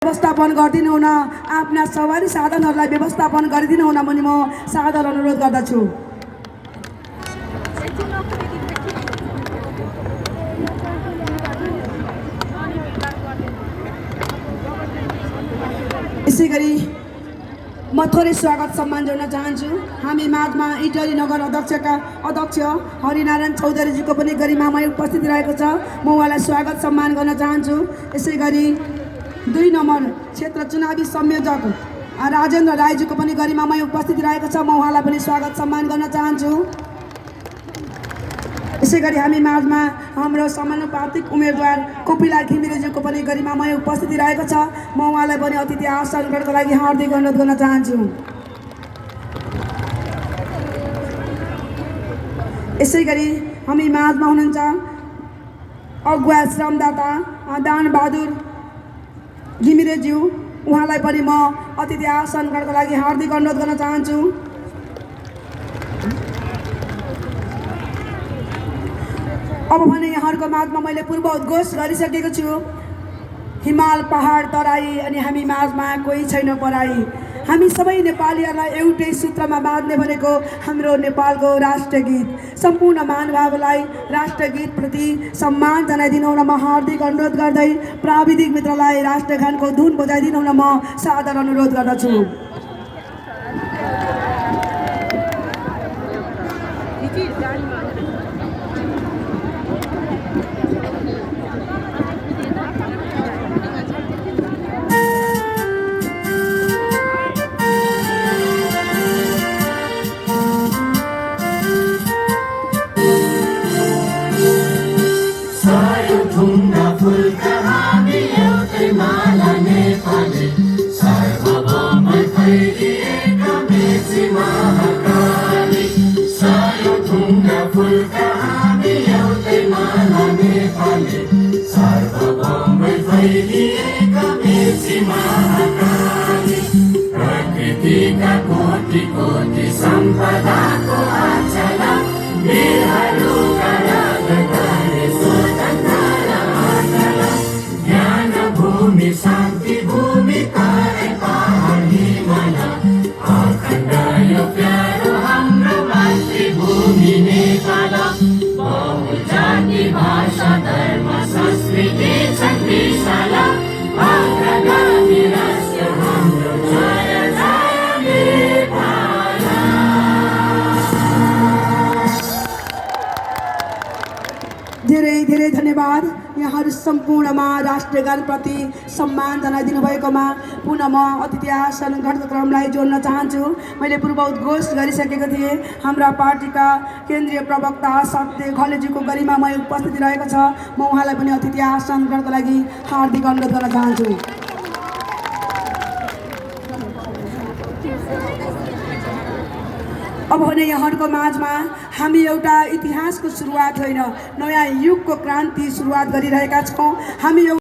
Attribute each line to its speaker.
Speaker 1: व्यवस्थापन गरिदिनु हुन आफ्ना सवारी साधनहरूलाई व्यवस्थापन गरिदिनु हुन भनी म सादर अनुरोध गर्दछु। यसैगरी म थोरै स्वागत सम्मान जोड्न चाहन्छु। हामी माझमा इटली नगर अध्यक्षका अध्यक्ष हरिनारायण चौधरीजीको पनि गरिमामय उपस्थिति रहेको छ। म उहाँलाई स्वागत सम्मान गर्न चाहन्छु। यसैगरी 2 नम्बर क्षेत्र चुनावी संयोजक राजेन्द्र राईजीको पनि गरिमामय उपस्थिति रहेको छ। म उहाँलाई पनि स्वागत सम्मान गर्न चाहन्छु। यसैगरी हामी माझमा हाम्रो समानुपातिक उम्मेदवार कोपिला घिमिरेज्यूको पनि गरिमामय उपस्थिति रहेको छ। म उहाँलाई पनि अतिथि आसन ग्रहणको लागि हार्दिक अनुरोध गर्न चाहन्छु। यसैगरी हामी माझमा हुनुहुन्छ अगुवा श्रमदाता दानबहादुर घिमिरेज्यू, उहाँलाई पनि म अतिथि आसन ग्रहणको लागि हार्दिक अनुरोध गर्न चाहन्छु। अब भने यहाँहरूको माझमा मैले पूर्व उद्घोष गरिसकेको छु। हिमाल पहाड तराई अनि हामी माझमा कोही छैन पराई। हामी सबै नेपालीहरूलाई एउटै सूत्रमा बाँध्ने भनेको हाम्रो नेपालको राष्ट्रगीत। सम्पूर्ण महानुभावलाई राष्ट्रगीत प्रति सम्मान जनाइदिनु हुन म हार्दिक अनुरोध गर्दै प्राविधिक मित्रलाई राष्ट्रगानको धुन बजाइदिनु हुन म सादर अनुरोध गर्दछु।
Speaker 2: प्रकृतिका कोटि कोटि सम्पदाको अचल वीरहरूका रगतले स्वतन्त्र अचल ज्ञान भूमि शान्ति भूमि तारे पहाड हिमाल अखण्ड यो प्यारो हाम्रो मातृभूमि नेपाल। बहुजाति भाषा धर्म संस्कृति छन् विशाल अग्रगामी राष्ट्र हाम्रो जय जय नेपाल।
Speaker 1: धेरै धेरै धन्यवाद। यहाँहरू सम्पूर्णमा राष्ट्रगानप्रति सम्मान जनाइदिनु भएकोमा पुनः म अतिथि आसन घटनाक्रमलाई जोड्न चाहन्छु। मैले पूर्व उद्घोष गरिसकेको थिएँ। हाम्रा पार्टीका केन्द्रीय प्रवक्ता सत्य घलेज्यूको गरिमामय उपस्थिति रहेको छ। म उहाँलाई पनि अतिथि आसन ग्रहणको लागि हार्दिक अनुरोध गर्न चाहन्छु। अब भने यहाँहरूको माझमा हामी एउटा इतिहासको सुरुवात होइन, नयाँ युगको क्रान्ति सुरुवात गरिरहेका छौँ। हामी